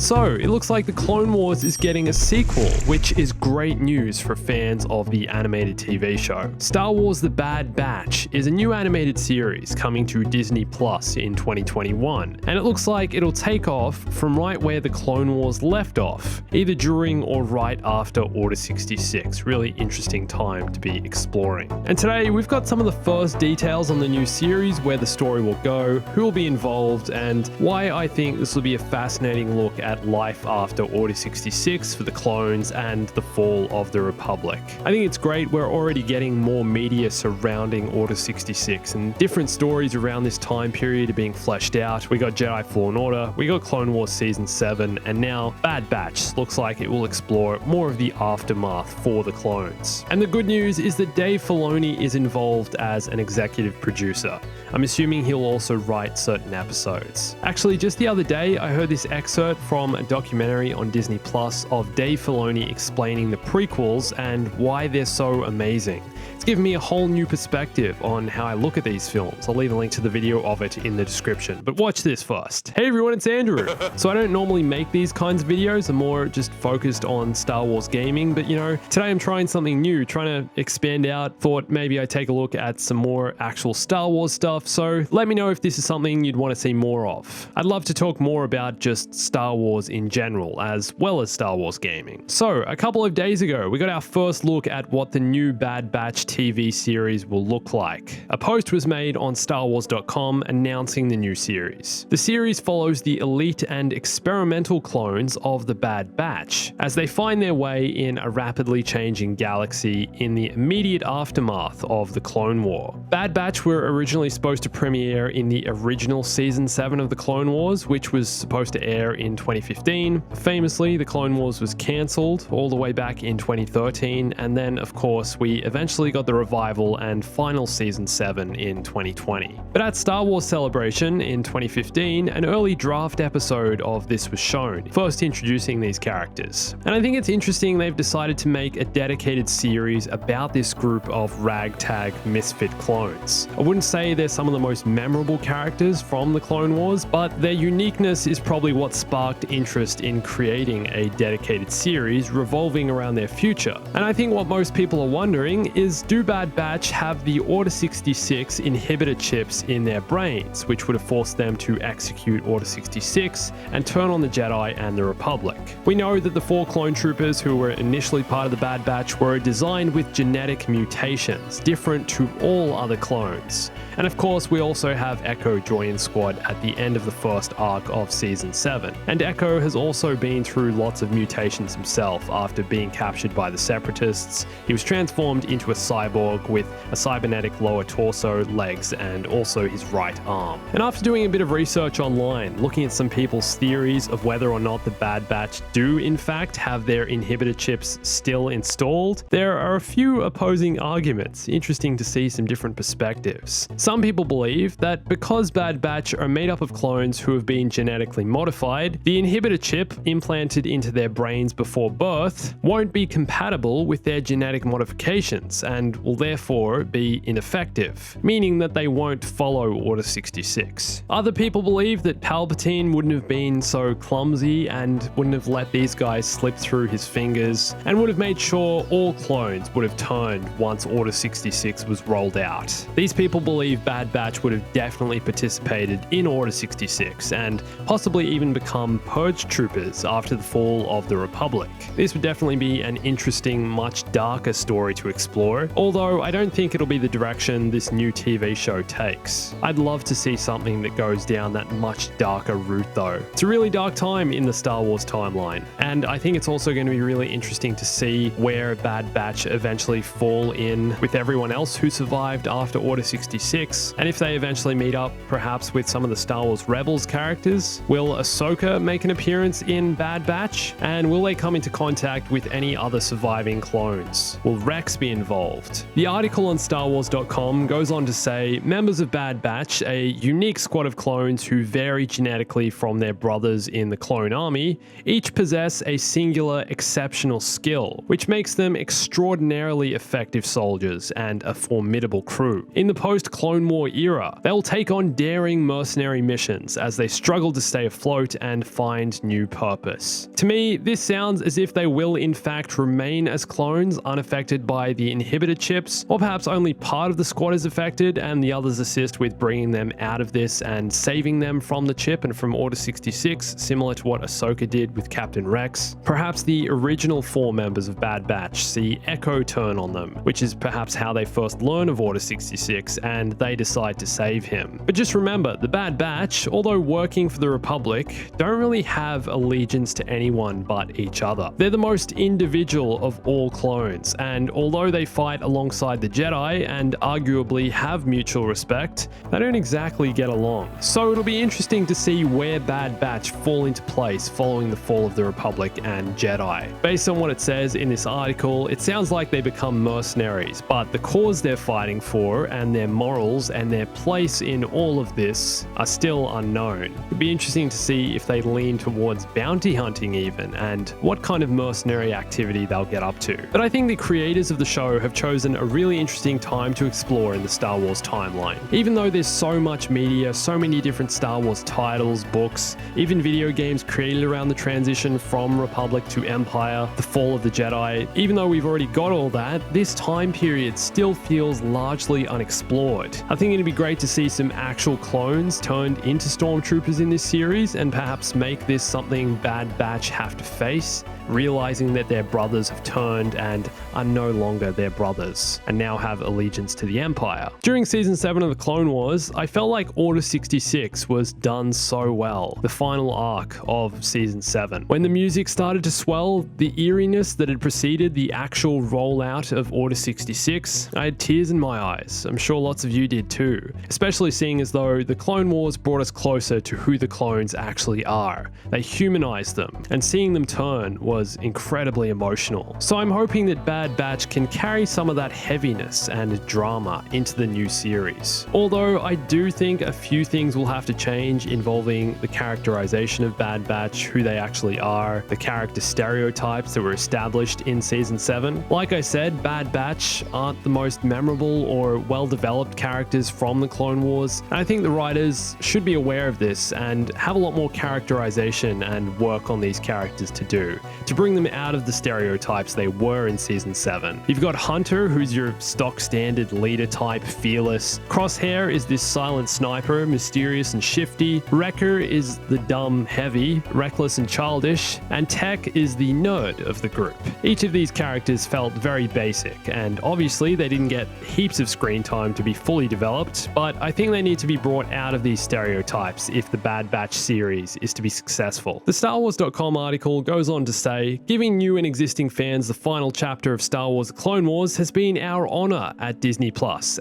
So, it looks like The Clone Wars is getting a sequel, which is great news for fans of the animated TV show. Star Wars The Bad Batch is a new animated series coming to Disney Plus in 2021, and it looks like it'll take off from right where The Clone Wars left off, either during or right after Order 66. Really interesting time to be exploring. And today, we've got some of the first details on the new series, where the story will go, who will be involved, and why I think this will be a fascinating look at life after Order 66 for the clones and the fall of the Republic. I think it's great we're already getting more media surrounding Order 66, and different stories around this time period are being fleshed out. We got Jedi Fallen Order, we got Clone Wars Season 7, and now Bad Batch looks like it will explore more of the aftermath for the clones. And the good news is that Dave Filoni is involved as an executive producer. I'm assuming he'll also write certain episodes. Actually, just the other day, I heard this excerpt from a documentary on Disney Plus of Dave Filoni explaining the prequels and why they're so amazing. It's given me a whole new perspective on how I look at these films. I'll leave a link to the video of it in the description, but watch this first. Hey everyone, it's Andrew. So I don't normally make these kinds of videos. I'm more just focused on Star Wars gaming, but today I'm trying something new, trying to expand out. Thought maybe I'd take a look at some more actual Star Wars stuff, so let me know if this is something you'd want to see more of. I'd love to talk more about just Star Wars in general, as well as Star Wars gaming. So, a couple of days ago, we got our first look at what the new Bad Batch TV series will look like. A post was made on StarWars.com announcing the new series. The series follows the elite and experimental clones of the Bad Batch, as they find their way in a rapidly changing galaxy in the immediate aftermath of the Clone War. Bad Batch were originally supposed to premiere in the original Season 7 of the Clone Wars, which was supposed to air in 2015. Famously, the Clone Wars was cancelled all the way back in 2013, and then of course we eventually got the revival and final Season 7 in 2020. But at Star Wars Celebration in 2015, an early draft episode of this was shown, first introducing these characters. And I think it's interesting they've decided to make a dedicated series about this group of ragtag misfit clones. I wouldn't say they're some of the most memorable characters from the Clone Wars, but their uniqueness is probably what sparked interest in creating a dedicated series revolving around their future. And I think what most people are wondering is, do Bad Batch have the Order 66 inhibitor chips in their brains, which would have forced them to execute Order 66 and turn on the Jedi and the Republic? We know that the 4 clone troopers who were initially part of the Bad Batch were designed with genetic mutations, different to all other clones. And of course, we also have Echo join Squad at the end of the first arc of Season 7. And Echo has also been through lots of mutations himself after being captured by the Separatists. He was transformed into a cyborg with a cybernetic lower torso, legs, and also his right arm. And after doing a bit of research online, looking at some people's theories of whether or not the Bad Batch do in fact have their inhibitor chips still installed, there are a few opposing arguments. Interesting to see some different perspectives. Some people believe that because Bad Batch are made up of clones who have been genetically modified, the inhibitor chip implanted into their brains before birth won't be compatible with their genetic modifications and will therefore be ineffective, meaning that they won't follow Order 66. Other people believe that Palpatine wouldn't have been so clumsy and wouldn't have let these guys slip through his fingers, and would have made sure all clones would have turned once Order 66 was rolled out. These people believe Bad Batch would have definitely participated in Order 66 and possibly even become purge troopers after the fall of the Republic. This would definitely be an interesting, much darker story to explore, although I don't think it'll be the direction this new TV show takes. I'd love to see something that goes down that much darker route though. It's a really dark time in the Star Wars timeline, and I think it's also going to be really interesting to see where Bad Batch eventually fall in with everyone else who survived after Order 66, and if they eventually meet up perhaps with some of the Star Wars Rebels characters. Will Ahsoka make an appearance in Bad Batch? And will they come into contact with any other surviving clones? Will Rex be involved? involved. The article on StarWars.com goes on to say, members of Bad Batch, a unique squad of clones who vary genetically from their brothers in the clone army, each possess a singular exceptional skill, which makes them extraordinarily effective soldiers and a formidable crew. In the post-Clone War era, they'll take on daring mercenary missions as they struggle to stay afloat and find new purpose. To me, this sounds as if they will in fact remain as clones, unaffected by the inhibitor chips, or perhaps only part of the squad is affected and the others assist with bringing them out of this and saving them from the chip and from Order 66, similar to what Ahsoka did with Captain Rex. Perhaps the original 4 members of Bad Batch see Echo turn on them, which is perhaps how they first learn of Order 66, and they decide to save him. But just remember, the Bad Batch, although working for the Republic, don't really have allegiance to anyone but each other. They're the most individual of all clones, and although they fight alongside the Jedi and arguably have mutual respect, they don't exactly get along. So it'll be interesting to see where Bad Batch fall into place following the fall of the Republic and Jedi. Based on what it says in this article, it sounds like they become mercenaries, but the cause they're fighting for and their morals and their place in all of this are still unknown. It'd be interesting to see if they lean towards bounty hunting even, and what kind of mercenary activity they'll get up to. But I think the creators of the show have chosen a really interesting time to explore in the Star Wars timeline. Even though there's so much media, so many different Star Wars titles, books, even video games created around the transition from Republic to Empire, the fall of the Jedi, even though we've already got all that, this time period still feels largely unexplored. I think it'd be great to see some actual clones turned into stormtroopers in this series and perhaps make this something Bad Batch have to face, realizing that their brothers have turned and are no longer their brothers and now have allegiance to the Empire. During Season 7 of the Clone Wars, I felt like Order 66 was done so well, the final arc of Season 7. When the music started to swell, the eeriness that had preceded the actual rollout of Order 66, I had tears in my eyes. I'm sure lots of you did too, especially seeing as though the Clone Wars brought us closer to who the clones actually are. They humanized them, and seeing them turn was incredibly emotional. So I'm hoping that Bad Batch can carry some of that heaviness and drama into the new series. Although I do think a few things will have to change involving the characterization of Bad Batch, who they actually are, the character stereotypes that were established in Season 7. Like I said, Bad Batch aren't the most memorable or well-developed characters from the Clone Wars, and I think the writers should be aware of this and have a lot more characterization and work on these characters to do, to bring them out of the stereotypes they were in Season 7. You've got Hunter, who's your stock standard leader type, fearless. Crosshair is this silent sniper, mysterious and shifty. Wrecker is the dumb heavy, reckless and childish. And Tech is the nerd of the group. Each of these characters felt very basic, and obviously they didn't get heaps of screen time to be fully developed, but I think they need to be brought out of these stereotypes if the Bad Batch series is to be successful. The StarWars.com article goes on to say, giving new and existing fans the final chapter of Star Wars The Clone Wars has been our honor at Disney+,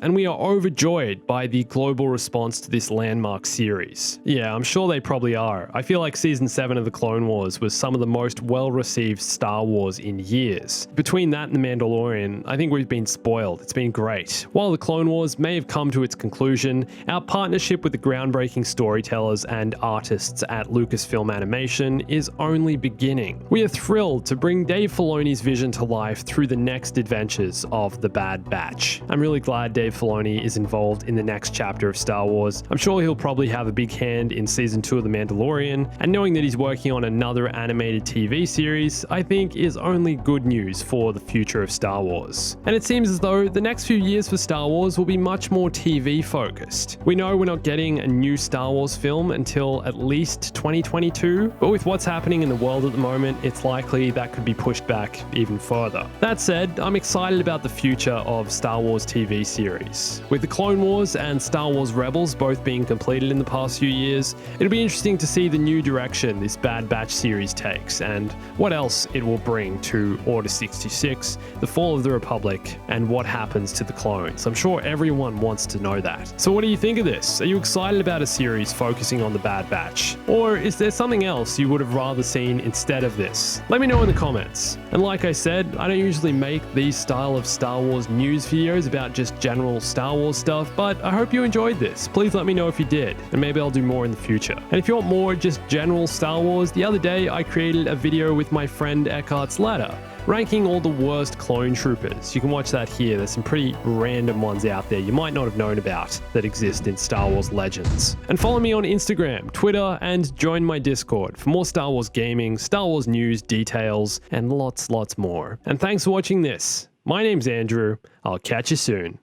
and we are overjoyed by the global response to this landmark series. Yeah, I'm sure they probably are. I feel like Season 7 of The Clone Wars was some of the most well-received Star Wars in years. Between that and The Mandalorian, I think we've been spoiled. It's been great. While The Clone Wars may have come to its conclusion, our partnership with the groundbreaking storytellers and artists at Lucasfilm Animation is only beginning. We are thrilled to bring Dave Filoni's vision to life through the next adventures of the Bad Batch. I'm really glad Dave Filoni is involved in the next chapter of Star Wars. I'm sure he'll probably have a big hand in Season 2 of The Mandalorian, and knowing that he's working on another animated TV series, I think is only good news for the future of Star Wars. And it seems as though the next few years for Star Wars will be much more TV focused. We know we're not getting a new Star Wars film until at least 2022, but with what's happening in the world at the moment, it's likely that could be pushed back even further. That said, I'm excited about the future of Star Wars TV series. With the Clone Wars and Star Wars Rebels both being completed in the past few years, it'll be interesting to see the new direction this Bad Batch series takes and what else it will bring to Order 66, the fall of the Republic, and what happens to the clones. I'm sure everyone wants to know that. So what do you think of this? Are you excited about a series focusing on the Bad Batch? Or is there something else you would have rather seen instead of this? Let me know in the comments. And like I said, I don't usually make these style of Star Wars news videos about just general Star Wars stuff, but I hope you enjoyed this. Please let me know if you did, and maybe I'll do more in the future. And if you want more just general Star Wars, the other day I created a video with my friend Eckhart's Ladder, ranking all the worst clone troopers. You can watch that here. There's some pretty random ones out there you might not have known about that exist in Star Wars Legends. And follow me on Instagram, Twitter, and join my Discord for more Star Wars gaming, Star Wars news, details, and lots more. And thanks for watching this. My name's Andrew. I'll catch you soon.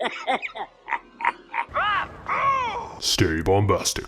Stay bombastic.